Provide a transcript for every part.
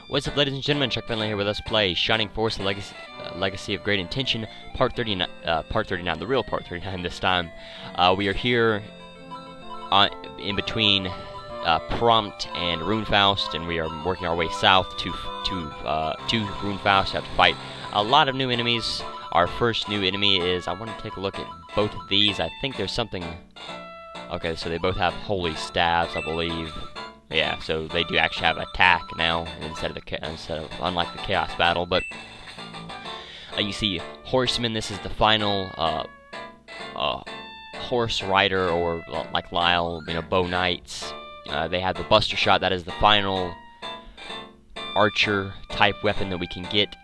What's up, ladies and gentlemen? chuckfinleLP here with Let's Play Shining Force: The Legacy of Great Intention, Part 39. The real Part 39 this time. We are here in between Prompt and Runefaust, and we are working our way south to Runefaust. Have to fight a lot of new enemies. Our first new enemy is, I want to take a look at both of these. I think there's something. Okay, so they both have holy staves, I believe. Yeah, so they do actually have attack now instead of unlike the chaos battle. But you see horsemen. This is the final horse rider, or like Lyle, bow knights. They have the buster shot. That is the final archer type weapon that we can get.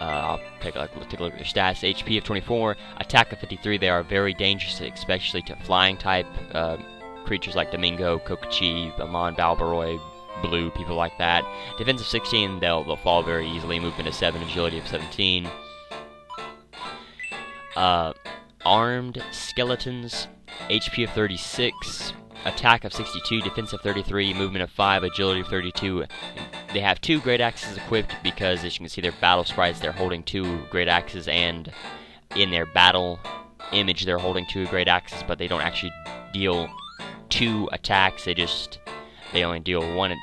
I'll take a look at their stats. HP of 24, attack of 53. They are very dangerous, especially to flying type creatures like Domingo, Kokichi, Amon, Balbaroi, Blue, people like that. Defense of 16, they'll fall very easily. Movement of 7, agility of 17. Armed skeletons, HP of 36, attack of 62, defense of 33, movement of 5, agility of 32. They have 2 great axes equipped because, as you can see, their battle sprites, they're holding 2 great axes, and in their battle image, they're holding 2 great axes, but they don't actually deal 2 attacks. They only deal one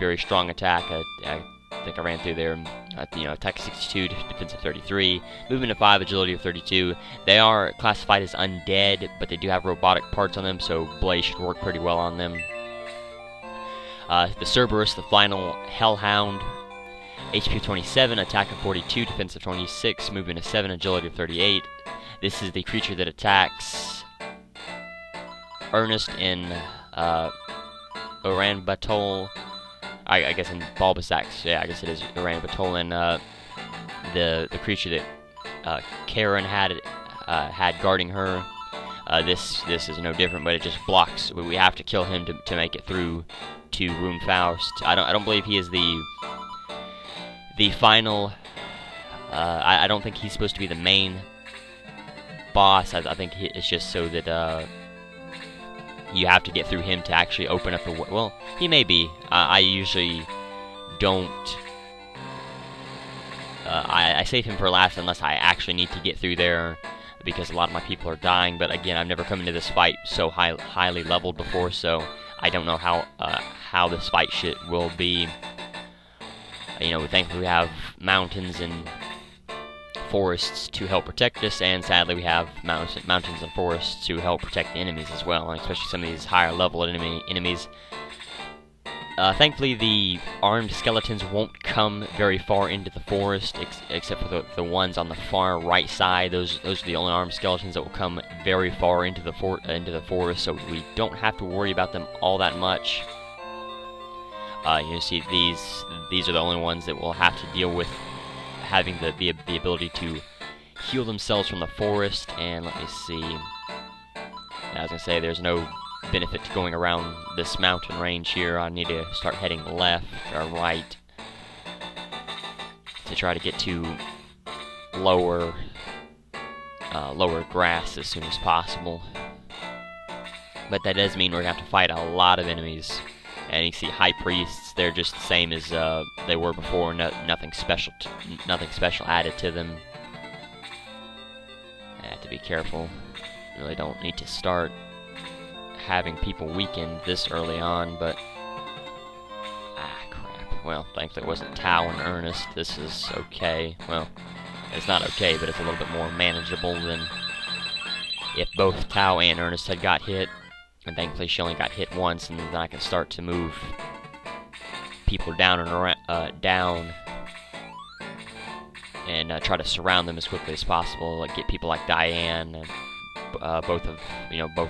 very strong attack. I think I ran through there. Attack of 62, defense of 33, movement of 5, agility of 32. They are classified as undead, but they do have robotic parts on them, so Blaze should work pretty well on them. The Cerberus, the final Hellhound, HP of 27, attack of 42, defense of 26, movement of 7, agility of 38. This is the creature that attacks Ernest in Oran Batol. I guess in Bulbasax. Yeah, I guess it is Oran Batol, and the creature that Karen had guarding her. This is no different, but it just blocks. We have to kill him to make it through to Runefaust. I don't believe he is the final. I don't think he's supposed to be the main boss. I think it's just so that you have to get through him to actually open up the. Well, he may be. I usually don't. I save him for last unless I actually need to get through there, because a lot of my people are dying. But again, I've never come into this fight so highly leveled before, so I don't know how this fight will be. Thankfully we have mountains and forests to help protect us, and sadly we have mountains and forests to help protect the enemies as well, and especially some of these higher level enemies. Thankfully, the armed skeletons won't come very far into the forest, except for the ones on the far right side. Those are the only armed skeletons that will come very far into the forest, so we don't have to worry about them all that much. You see, these are the only ones that will have to deal with having the ability to heal themselves from the forest. And let me see. I was gonna say there's no benefit to going around this mountain range here. I need to start heading left or right to try to get to lower grass as soon as possible. But that does mean we're gonna have to fight a lot of enemies. And you see high priests, they're just the same as they were before. Nothing special added to them. I have to be careful. Really don't need to start having people weakened this early on, but crap. Well, thankfully it wasn't Tau and Ernest. This is okay. Well, it's not okay, but it's a little bit more manageable than if both Tau and Ernest had got hit. And thankfully she only got hit once, and then I can start to move people down and around, and try to surround them as quickly as possible. Like get people like Diane, and both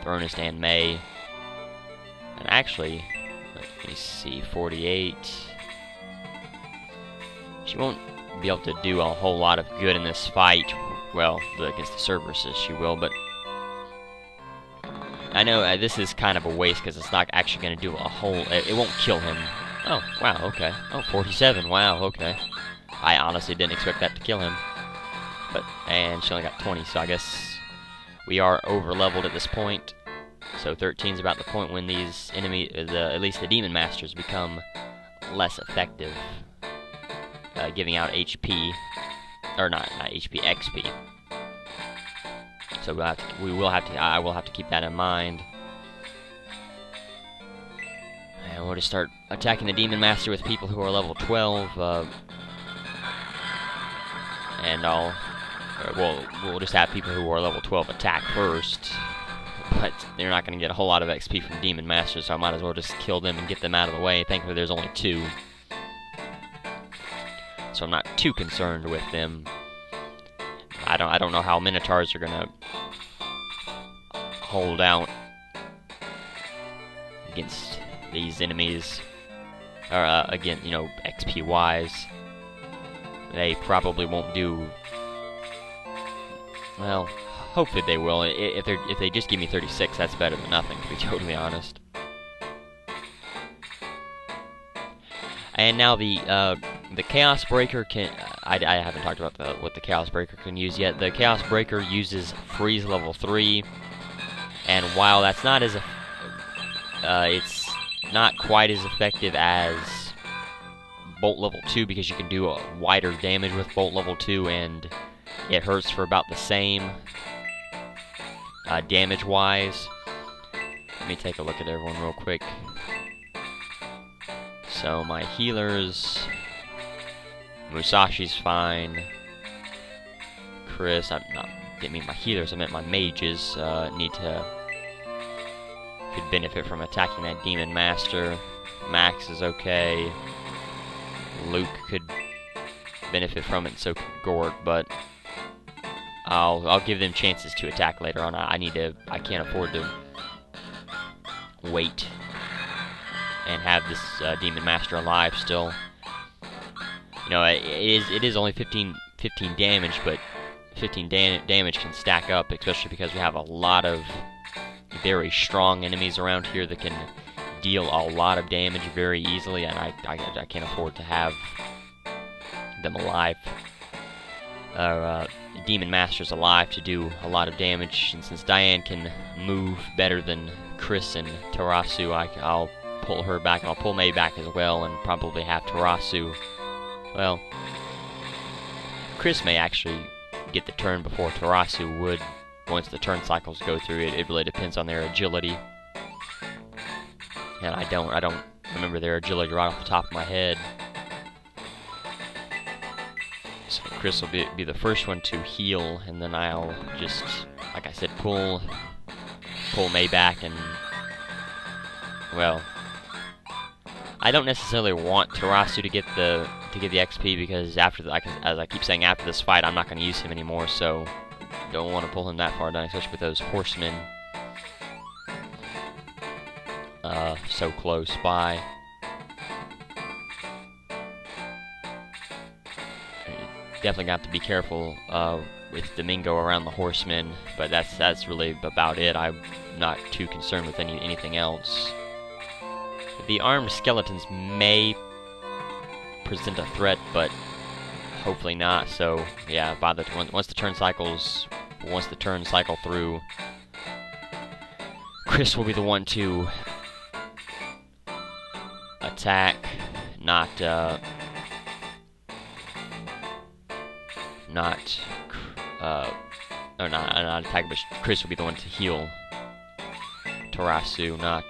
Ernest and May. And actually, let me see, 48. She won't be able to do a whole lot of good in this fight. Well, against the Cerberuses she will, but I know this is kind of a waste because it's not actually going to do a whole. It won't kill him. Oh, wow, okay. Oh, 47, wow, okay. I honestly didn't expect that to kill him. And she only got 20, so I guess we are over leveled at this point. So 13 is about the point when these at least the Demon Masters become less effective, giving out HP, or not HP, XP. So I will have to keep that in mind. And we'll just start attacking the Demon Master with people who are level 12, and we'll just have people who are level 12 attack first, but they're not going to get a whole lot of XP from Demon Master, so I might as well just kill them and get them out of the way. Thankfully there's only 2, so I'm not too concerned with them. I don't know how Minotaurs are going to hold out against these enemies, or again, you know, XP wise. They probably won't do well. Hopefully they will. If they just give me 36, that's better than nothing, to be totally honest. And now the Chaos Breaker can. I haven't talked about what the Chaos Breaker can use yet. The Chaos Breaker uses Freeze level 3, and while that's not as it's not quite as effective as Bolt level 2, because you can do a wider damage with Bolt level 2, and it hurts for about the same damage-wise. Let me take a look at everyone real quick. So my healers, Musashi's fine. Chris, didn't mean my healers, I meant my mages could benefit from attacking that Demon Master. Max is okay. Luke could benefit from it, and so could Gort, but I'll give them chances to attack later on. I can't afford to wait and have this Demon Master alive still. You know, it is only 15 damage, but 15 damage can stack up, especially because we have a lot of very strong enemies around here that can deal a lot of damage very easily, and I can't afford to have them alive. Demon Master's alive to do a lot of damage, and since Diane can move better than Chris and Tarasu, I'll pull her back, and I'll pull May back as well, and probably have Tarasu. Well, Chris may actually get the turn before Tarasu would, once the turn cycles go through. It really depends on their agility. And I don't remember their agility right off the top of my head. So Chris will be the first one to heal, and then I'll just, like I said, pull May back, and, well, I don't necessarily want Tarasu to get the XP, because as I keep saying, after this fight, I'm not going to use him anymore, so don't want to pull him that far down, especially with those horsemen so close by. Definitely got to be careful with Domingo around the horsemen, but that's really about it. I'm not too concerned with anything else. The armed skeletons may present a threat, but hopefully not. So yeah, once the turn cycle through, Chris will be the one to attack, not attack, but Chris will be the one to heal Tarasu, not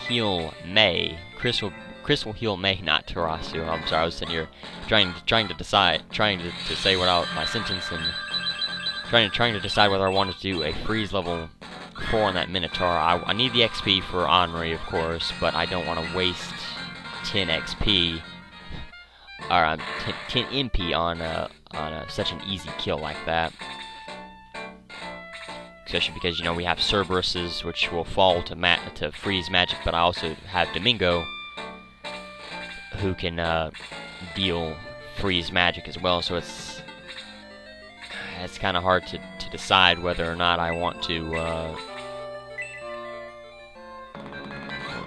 heal May. Chris will heal May, not Tarasu. I'm sorry, I was sitting here trying to say my sentence, and trying to decide whether I wanted to do a freeze level 4 on that Minotaur. I need the XP for Henri, of course, but I don't want to waste 10 XP or 10 MP on such an easy kill like that. Especially because, you know, we have Cerberuses, which will fall to freeze magic, but I also have Domingo, who can deal freeze magic as well. So it's kind of hard to decide whether or not I want to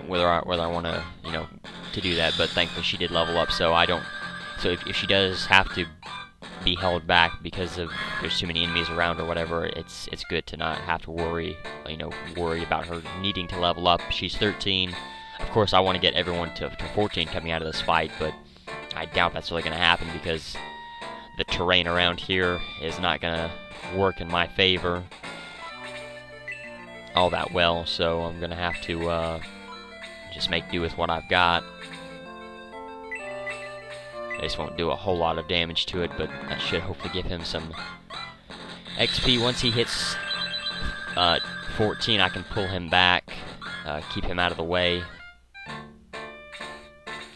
whether I want to, you know, to do that. But thankfully she did level up, so I don't. So if she does have to be held back because of there's too many enemies around or whatever, it's good to not have to worry about her needing to level up. She's 13. Of course, I want to get everyone to 14 coming out of this fight, but I doubt that's really going to happen because the terrain around here is not going to work in my favor all that well, so I'm going to have to just make do with what I've got. This won't do a whole lot of damage to it, but that should hopefully give him some XP. Once he hits 14, I can pull him back, keep him out of the way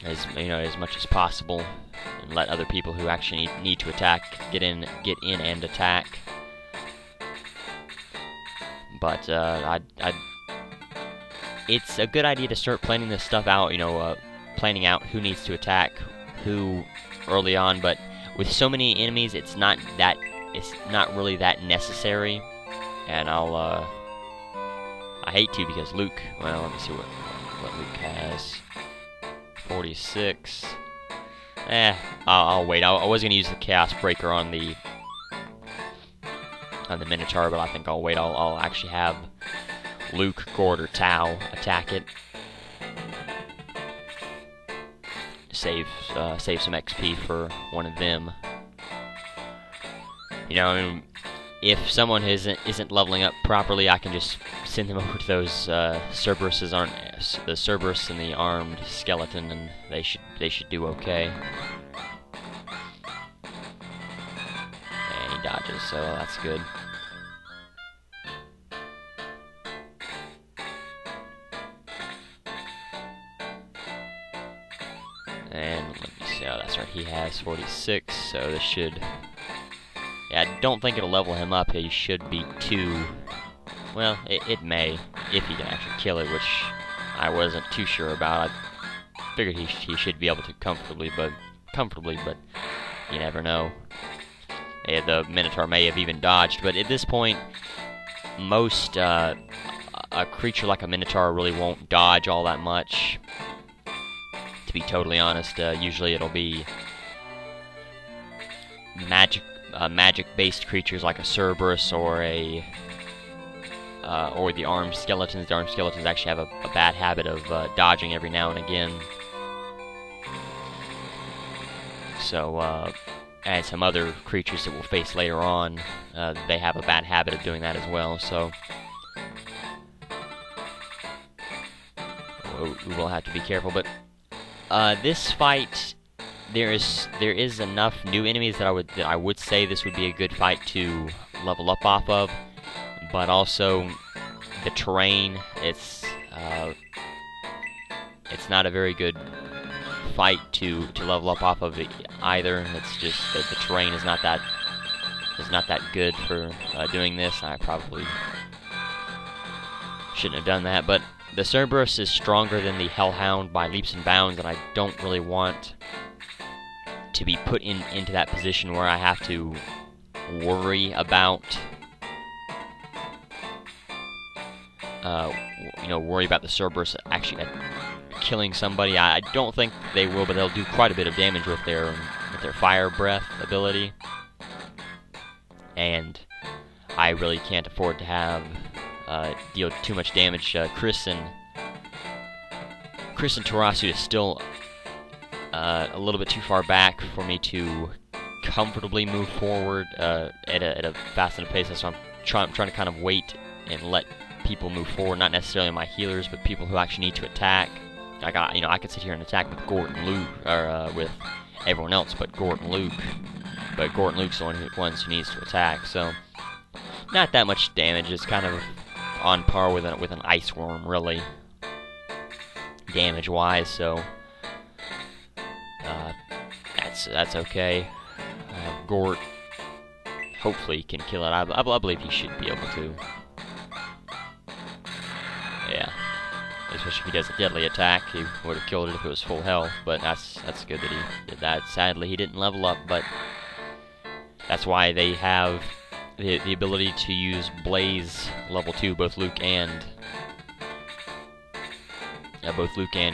as much as possible, and let other people who actually need to attack get in and attack. But it's a good idea to start planning this stuff out. Planning out who needs to attack who early on. But with so many enemies, it's not really that necessary. And I hate to, because Luke. Well, let me see what Luke has. 46. I'll wait. I was gonna use the Chaos Breaker on the Minotaur, but I think I'll wait. I'll actually have Luke, Gord, or Tau attack it. Save some XP for one of them. If someone isn't leveling up properly, I can just send them over to those Cerberuses, the Cerberus and the armed skeleton, and they should do okay. And he dodges, so that's good. And let me see. Oh, that's right. He has 46, so this should. Yeah, I don't think it'll level him up. He should be 2. Well, it may, if he can actually kill it, which I wasn't too sure about. I figured he should be able to comfortably, but you never know. Yeah, the Minotaur may have even dodged, but at this point, most a creature like a Minotaur really won't dodge all that much. To be totally honest, usually it'll be magic-based creatures like a Cerberus or the armed skeletons. The armed skeletons actually have a bad habit of dodging every now and again. So, and some other creatures that we'll face later on, they have a bad habit of doing that as well. So, we will have to be careful. But this fight, there is enough new enemies that I would say this would be a good fight to level up off of. But also, the terrain, it's not a very good fight to level up off of it either. It's just that the terrain is not that good for doing this. I probably shouldn't have done that. But the Cerberus is stronger than the Hellhound by leaps and bounds, and I don't really want to be put into that position where I have to worry about the Cerberus actually killing somebody. I don't think they will, but they'll do quite a bit of damage with their fire breath ability, and I really can't afford to have deal too much damage. Chris and Tarasu is still a little bit too far back for me to comfortably move forward at a fast enough pace. So I'm trying to kind of wait and let people move forward, not necessarily my healers, but people who actually need to attack. I could sit here and attack with Gort and Luke, or with everyone else but Gort and Luke. But Gort and Luke's the ones who needs to attack, so not that much damage. It's kind of on par with an ice worm, really, damage-wise. So that's okay. Gort hopefully can kill it. I believe he should be able to. Yeah. Especially if he does a deadly attack, he would have killed it if it was full health, but that's good that he did that. Sadly, he didn't level up, but that's why they have the ability to use Blaze level 2, both Luke and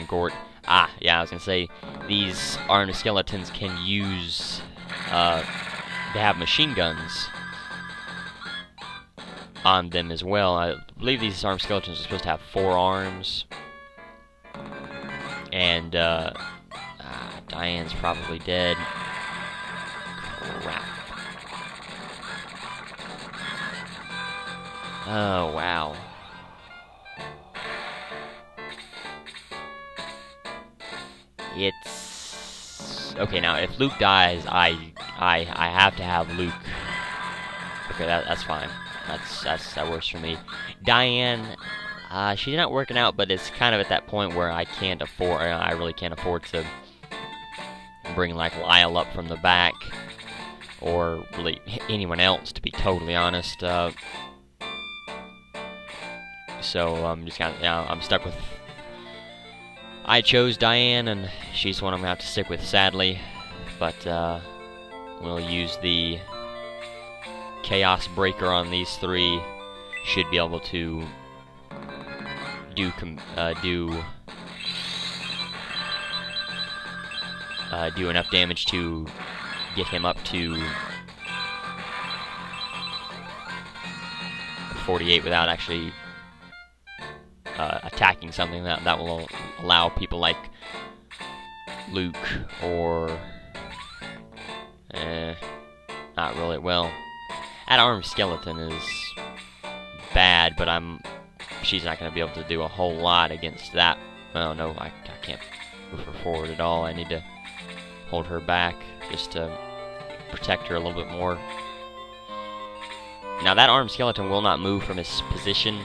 Gort. Yeah, I was gonna say, these armed skeletons can use they have machine guns on them as well. I believe these armed skeletons are supposed to have 4 arms. And, Diane's probably dead. Crap. Oh, wow. It's... Okay, now, if Luke dies, I have to have Luke. Okay, that's fine. That works for me. Diane, she's not working out, but it's kind of at that point where I really can't afford to bring, like, Lyle up from the back, or really anyone else, to be totally honest. So I'm just kind of, I'm stuck with. I chose Diane, and she's the one I'm gonna have to stick with, sadly. But we'll use the Chaos Breaker on these 3. Should be able to do enough damage to get him up to 48 without actually attacking something that will allow people like Luke or not really. Well, that armed skeleton is bad, but she's not going to be able to do a whole lot against that. Oh no, I can't move her forward at all. I need to hold her back just to protect her a little bit more. Now that armed skeleton will not move from his position,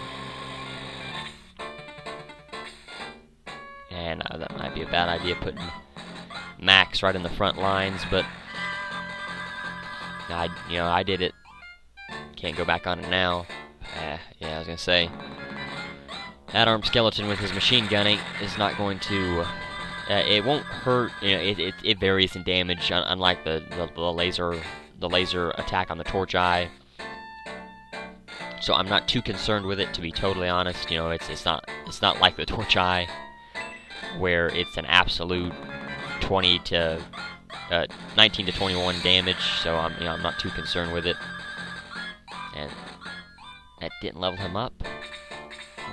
and that might be a bad idea, putting Max right in the front lines, but I did it. Can't go back on it now. Yeah, I was gonna say that armed skeleton with his machine gun is not going to. It won't hurt. It varies in damage, unlike the laser attack on the torch eye. So I'm not too concerned with it, to be totally honest. It's not like the torch eye, where it's an absolute 19 to 21 damage. So I'm not too concerned with it. And that didn't level him up.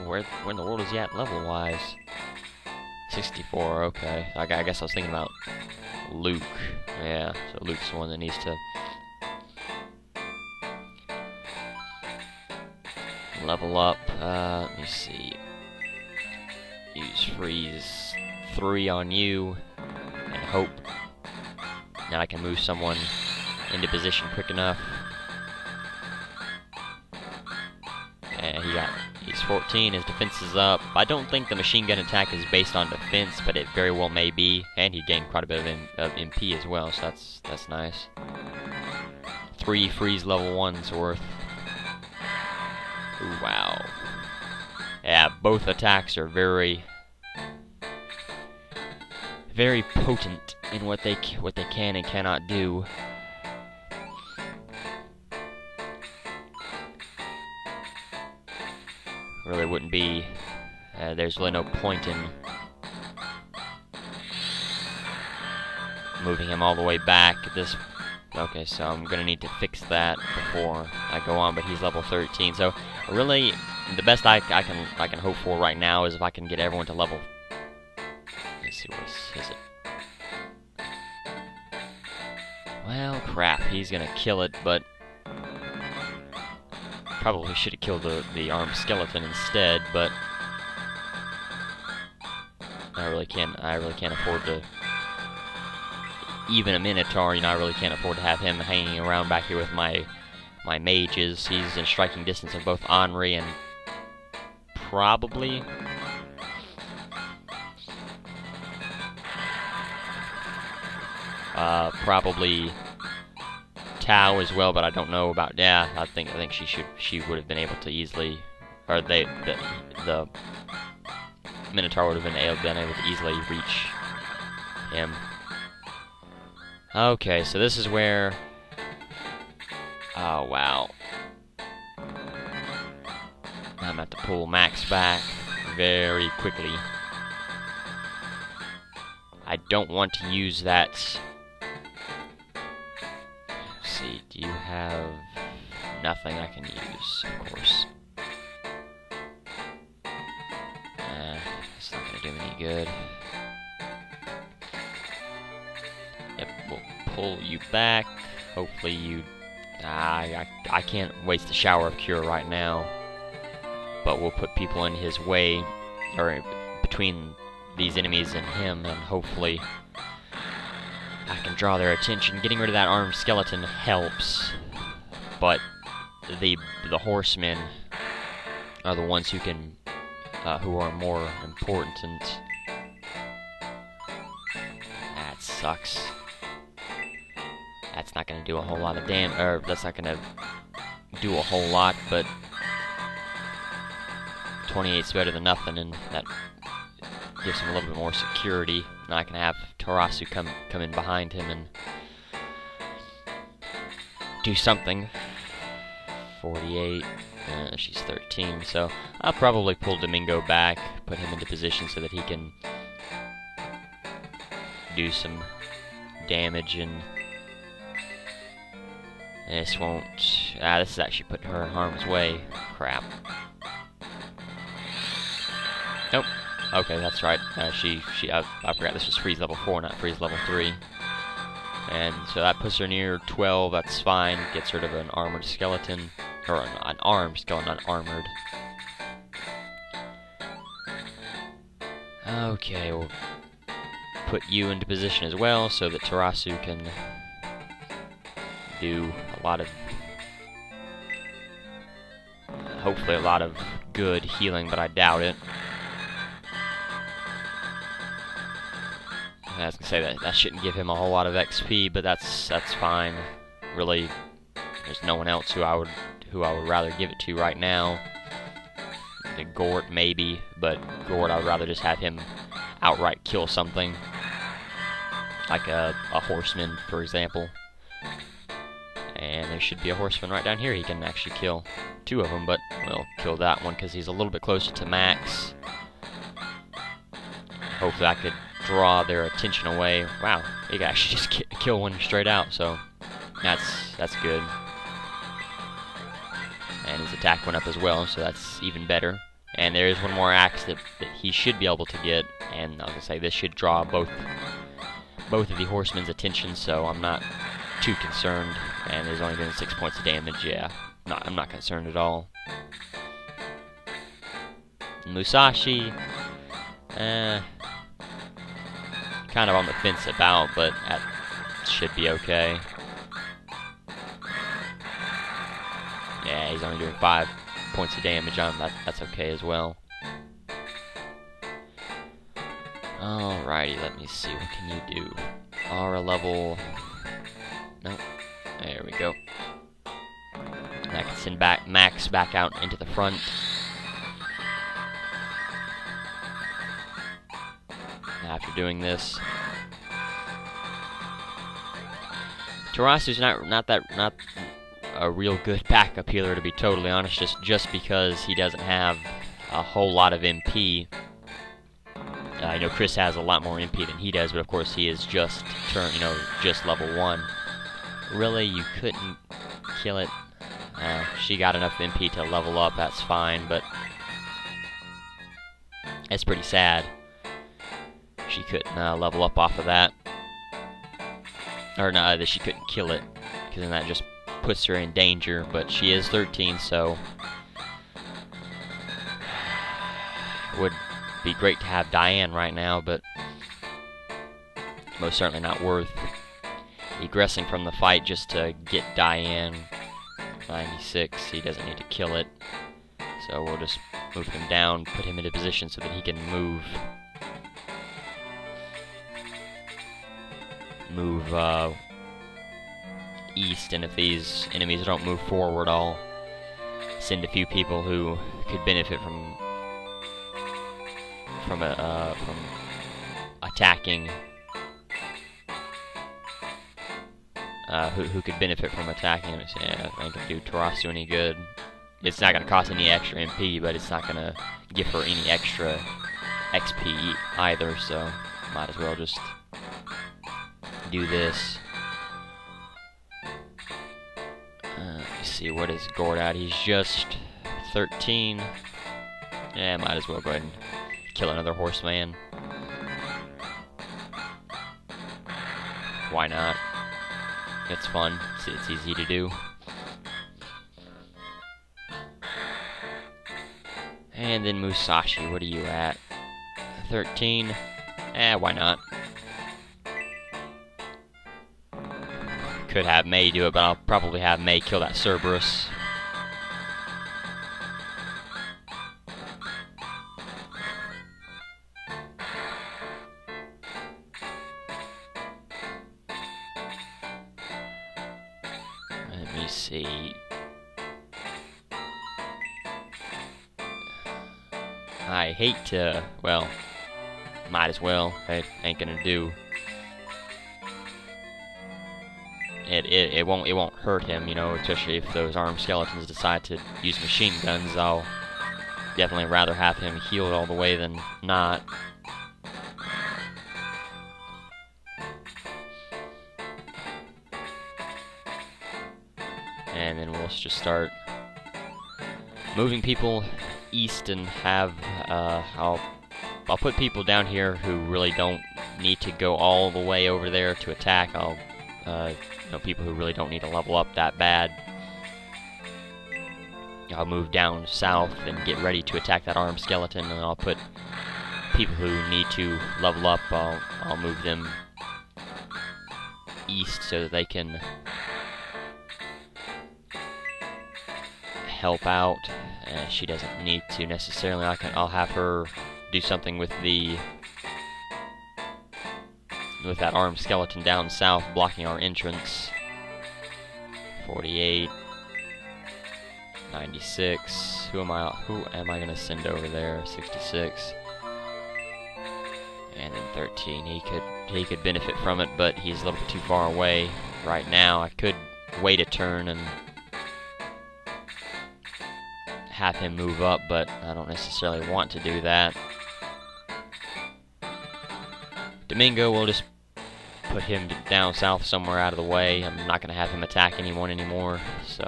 Where in the world is he at level-wise? 64, okay. I guess I was thinking about Luke. Yeah, so Luke's the one that needs to level up. Let me see. Use freeze 3 on you, and hope that I can move someone into position quick enough. And he's 14, his defense is up. I don't think the machine gun attack is based on defense, but it very well may be. And he gained quite a bit of MP as well, so that's nice. 3 freeze level 1's worth. Ooh, wow. Yeah, both attacks are very, very potent in what they can and cannot do. Really wouldn't be. There's really no point in moving him all the way back. Okay, so I'm gonna need to fix that before I go on. But he's level 13, so really the best I can hope for right now is if I can get everyone to level. Let's see, what is it? Well, crap. He's gonna kill it, but probably should have killed the armed skeleton instead, but I really can't afford to. Even a Minotaur, I really can't afford to have him hanging around back here with my mages. He's in striking distance of both Henri and probably Tao as well, but I don't know about. Yeah, I think she would have been able to easily, or the Minotaur would have been able to easily reach him. Okay, so this is where. Oh wow! I'm about to pull Max back very quickly. I don't want to use that. see, do you have nothing I can use, of course. It's not gonna do me any good. Yep, we'll pull you back. Hopefully you... I can't waste a shower of cure right now. But we'll put people in his way, or between these enemies and him, and hopefully I can draw their attention. Getting rid of that armed skeleton helps, but the horsemen are the ones who can, who are more important. That sucks. That's not gonna do a whole lot of damage, or that's not gonna do a whole lot, but 28's better than nothing, and that gives him a little bit more security. Now I can have Tarasu come in behind him and do something. 48, she's 13, so I'll probably pull Domingo back, put him into position so that he can do some damage, and this won't... this is actually putting her in harm's way. Crap. Nope. Okay, that's right. I forgot this was freeze level 4, not freeze level 3. And so that puts her near 12, that's fine. Gets rid of an armored skeleton. Or an armed skeleton, not armored. Okay, we'll put you into position as well, so that Tarasu can do a lot of... hopefully a lot of good healing, but I doubt it. I was gonna say that shouldn't give him a whole lot of XP, but that's fine. Really, there's no one else who I would rather give it to right now. The Gort maybe, but Gort I would rather just have him outright kill something, like a horseman, for example. And there should be a horseman right down here. He can actually kill 2 of them, but we'll kill that one because he's a little bit closer to max. Hopefully I could draw their attention away. Wow, he could actually just kill one straight out, so that's good. And his attack went up as well, so that's even better. And there is one more axe that he should be able to get, and I was gonna say this should draw both of the horsemen's attention, so I'm not too concerned. And there's only been 6 points of damage. Yeah, I'm not concerned at all. Musashi, kind of on the fence about, but that should be okay. Yeah, he's only doing 5 points of damage on that. That's okay as well. Alrighty, let me see. What can you do? Aura level. Nope. There we go. I can send Max back out into the front. After doing this, Tarasu's not a real good backup healer, to be totally honest. Just because he doesn't have a whole lot of MP. I know Chris has a lot more MP than he does, but of course he is just level 1. Really, you couldn't kill it. She got enough MP to level up. That's fine, but it's pretty sad. She couldn't level up off of that. Or no, that she couldn't kill it, because then that just puts her in danger. But she is 13, so it would be great to have Diane right now, but most certainly not worth egressing from the fight just to get Diane. 96, he doesn't need to kill it, so we'll just move him down, put him into position so that he can move east, and if these enemies don't move forward, I'll send a few people who could benefit from attacking. Who could benefit from attacking? Yeah, I think do Tarasu any good. It's not going to cost any extra MP, but it's not going to give her any extra XP either, so might as well just do this. Let's see, what is Gord at? He's just 13. Yeah, might as well go ahead and kill another horseman. Why not? It's fun. It's easy to do. And then Musashi, what are you at? 13. Why not? Could have May do it, but I'll probably have May kill that Cerberus. Let me see. I hate to, well, might as well. It ain't gonna do. It won't hurt him, you know, especially if those armed skeletons decide to use machine guns. I'll definitely rather have him healed all the way than not. And then we'll just start moving people east and have I'll put people down here who really don't need to go all the way over there to attack. I'll you know, people who really don't need to level up that bad. I'll move down south and get ready to attack that armed skeleton, and I'll put people who need to level up, I'll move them east so that they can help out. She doesn't need to necessarily. I'll have her do something with that armed skeleton down south blocking our entrance. 48, 96. Who am I gonna send over there? 66. And then 13. He could benefit from it, but he's a little bit too far away right now. I could wait a turn and have him move up, but I don't necessarily want to do that. Domingo will just put him down south somewhere out of the way. I'm not going to have him attack anyone anymore, so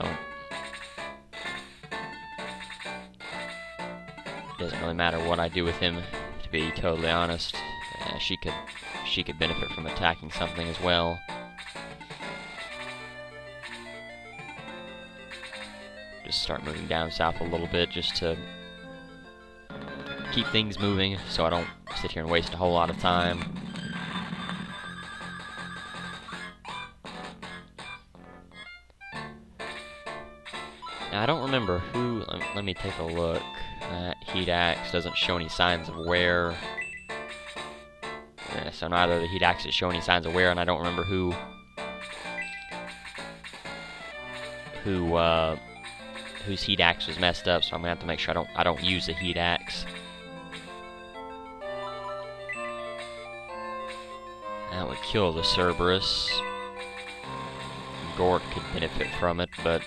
it doesn't really matter what I do with him, to be totally honest. She could benefit from attacking something as well. Just start moving down south a little bit just to keep things moving so I don't sit here and waste a whole lot of time. Now, I don't remember who. Let me take a look. Heat axe doesn't show any signs of wear. So neither of the heat axes show any signs of wear, and I don't remember whose heat axe was messed up. So I'm gonna have to make sure I don't use the heat axe. That would kill the Cerberus. Gort could benefit from it, but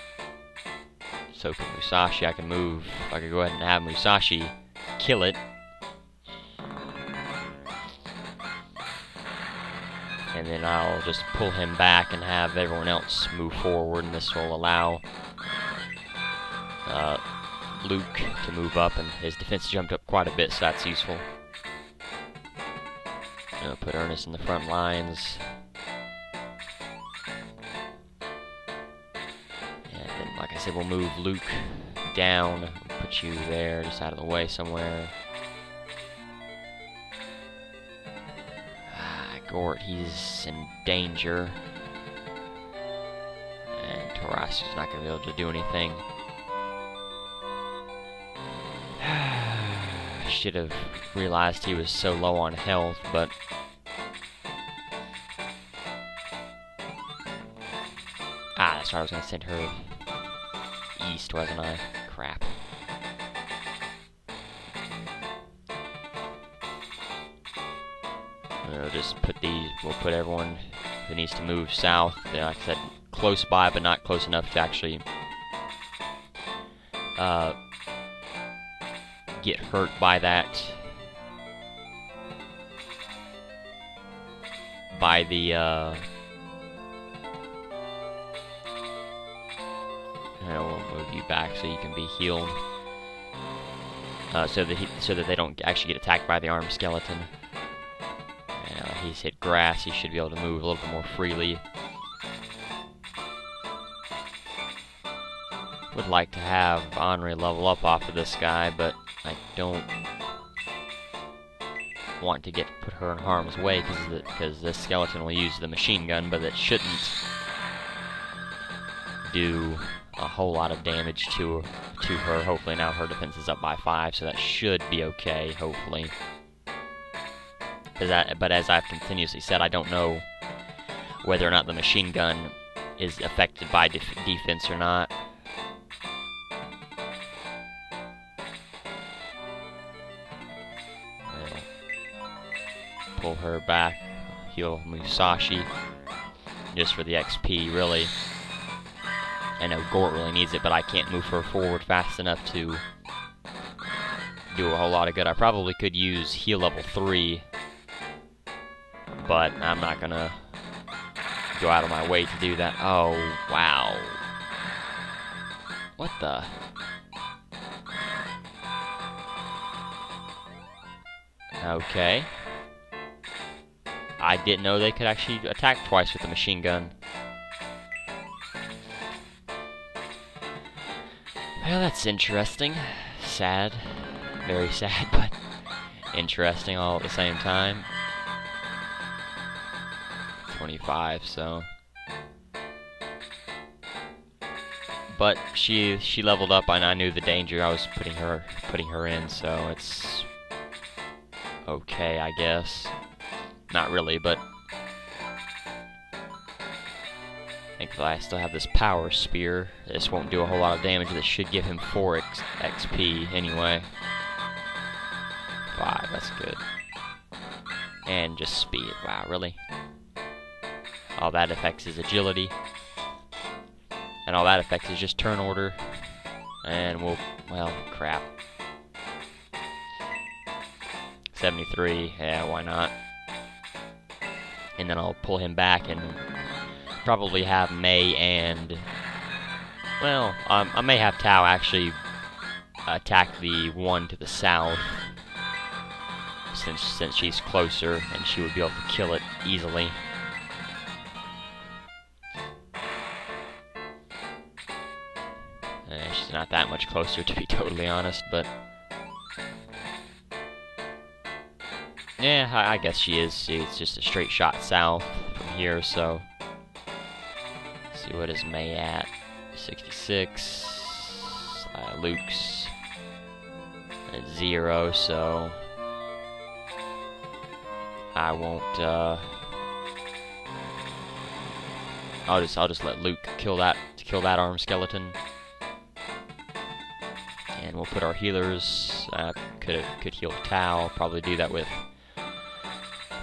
so can Musashi. I could go ahead and have Musashi kill it. And then I'll just pull him back and have everyone else move forward, and this will allow Luke to move up, and his defense jumped up quite a bit, so that's useful. I'll put Ernest in the front lines. Like I said, we'll move Luke down, put you there, just out of the way somewhere. Gort, he's in danger. And Tarasu's not going to be able to do anything. I should have realized he was so low on health, but that's right, I was going to send her east, wasn't I? Crap. We'll put everyone who needs to move south, like I said, close by, but not close enough to actually get hurt by that. By the And we'll move you back so you can be healed. So that they don't actually get attacked by the armed skeleton. He's hit grass. He should be able to move a little bit more freely. Would like to have Henri level up off of this guy, but I don't want to put her in harm's way because this skeleton will use the machine gun, but it shouldn't do a whole lot of damage to her. Hopefully now her defense is up by 5, so that should be okay, hopefully. But as I've continuously said, I don't know whether or not the machine gun is affected by defense or not. Pull her back, heal Musashi, just for the XP, really. I know Gort really needs it, but I can't move her forward fast enough to do a whole lot of good. I probably could use heal level 3, but I'm not gonna go out of my way to do that. Oh, wow. What the? Okay. I didn't know they could actually attack twice with the machine gun. Well, that's interesting. Sad. Very sad, but interesting all at the same time. 25, so. But she leveled up, and I knew the danger I was putting her in, so it's okay, I guess. Not really, but thankfully I still have this power spear. This won't do a whole lot of damage. This should give him 4 XP anyway. 5, that's good. And just speed. Wow, really? All that affects is agility. And all that affects is just turn order. And well, crap. 73, yeah, why not? And then I'll pull him back and probably have Mei and... Well, I may have Tao actually attack the one to the south, since she's closer and she would be able to kill it easily. She's not that much closer, to be totally honest, but... Yeah, I guess she is. It's just a straight shot south from here, so... Let's see, what is Mei at? 66. Luke's at 0, so... I won't, I'll just let Luke kill that armed skeleton. And we'll put our healers, could heal Tao, probably do that with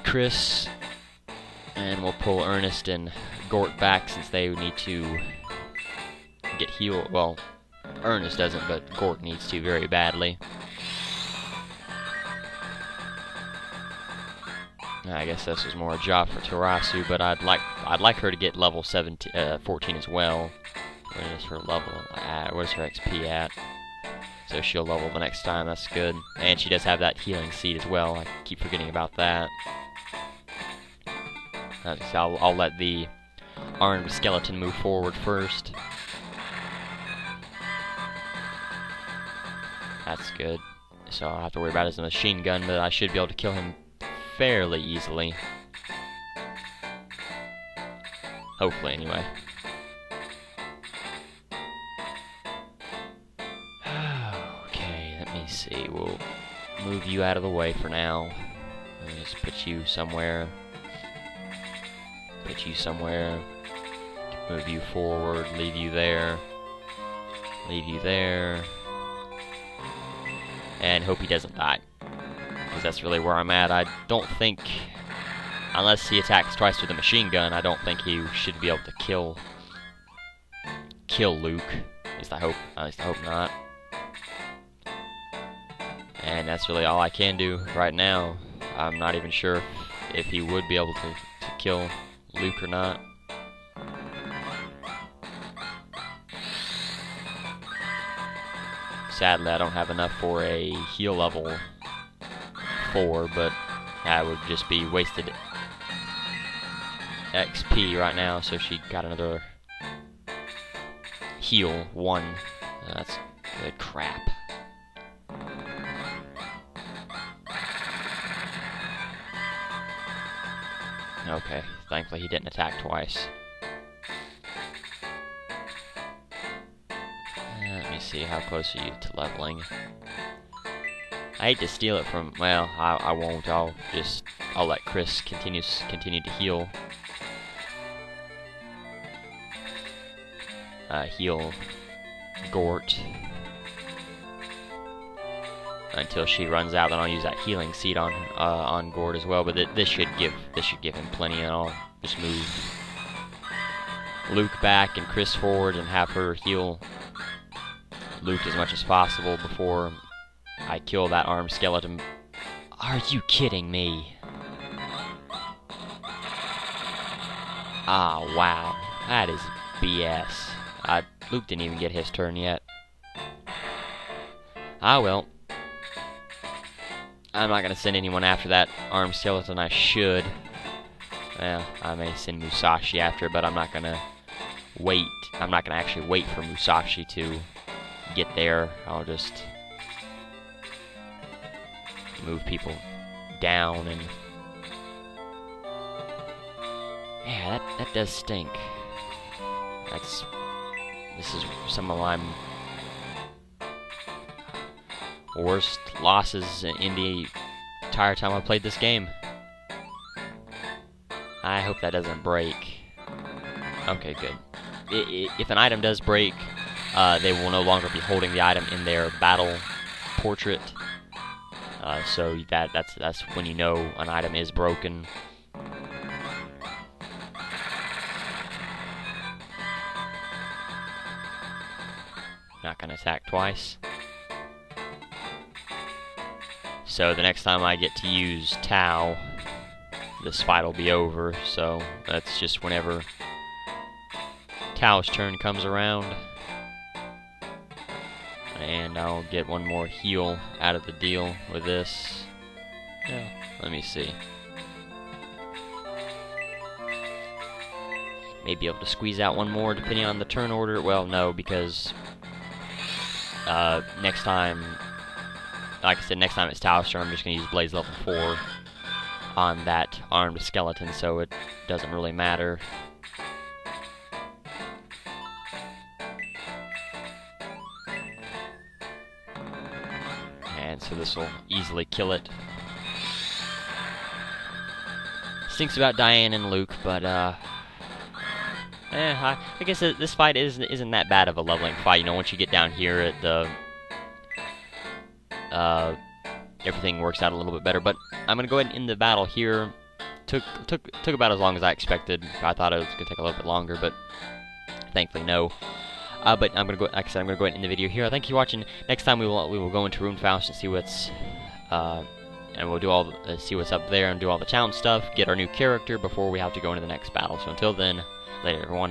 Chris, and we'll pull Ernest and Gort back since they need to get healed. Well, Ernest doesn't, but Gort needs to very badly. I guess this was more a job for Tarasu, but I'd like her to get level 14 as well. Where is her level at? Where's her XP at? So she'll level the next time. That's good. And she does have that healing seed as well. I keep forgetting about that. So I'll let the armed skeleton move forward first. That's good. So I'll have to worry about his machine gun, but I should be able to kill him fairly easily. Hopefully, anyway. Okay, let me see. We'll move you out of the way for now. I'll just put you somewhere. Put you somewhere. Move you forward. Leave you there. Leave you there. And hope he doesn't die. Because that's really where I'm at. I don't think, unless he attacks twice with a machine gun, I don't think he should be able to kill Luke. At least I hope not. And that's really all I can do right now. I'm not even sure if he would be able to kill Luke or not. Sadly, I don't have enough for a heal level 4, but that would just be wasted XP right now, so she got another heal 1. That's good crap. Okay, thankfully he didn't attack twice. Let me see, how close are you to leveling? I hate to steal it from, well, I won't. I'll let Chris continue to heal. Heal Gort until she runs out. Then I'll use that healing seed on Gort as well. But this should give him plenty, and I'll just move Luke back and Chris forward and have her heal Luke as much as possible before I kill that armed skeleton. Are you kidding me? Ah, wow. That is BS. Luke didn't even get his turn yet. Ah, well. I'm not going to send anyone after that armed skeleton. I should. Well, I may send Musashi after, but I'm not going to wait. I'm not going to actually wait for Musashi to get there. I'll just move people down, and yeah, that does stink. This is some of my worst losses in the entire time I played this game. I hope that doesn't break. Okay, good. If an item does break, they will no longer be holding the item in their battle portrait. So that's when you know an item is broken. Not gonna attack twice. So the next time I get to use Tau, this fight will be over. So that's just whenever Tau's turn comes around. And I'll get one more heal out of the deal with this. Yeah, let me see. May be able to squeeze out one more depending on the turn order. Well, no, because next time, like I said, next time it's Tau's turn, I'm just going to use Blaze level 4 on that armed skeleton, so it doesn't really matter. And so this will easily kill it. Stinks about Diane and Luke, but I guess this fight isn't that bad of a leveling fight. You know, once you get down here at the everything works out a little bit better. But I'm gonna go ahead and end the battle here. Took about as long as I expected. I thought it was gonna take a little bit longer, but thankfully no. But I'm gonna go. Like I said, I'm gonna go ahead and end the video here. Thank you for watching. Next time we will go into Runefaust and see what's and we'll do see what's up there and do all the challenge stuff. Get our new character before we have to go into the next battle. So until then, later everyone.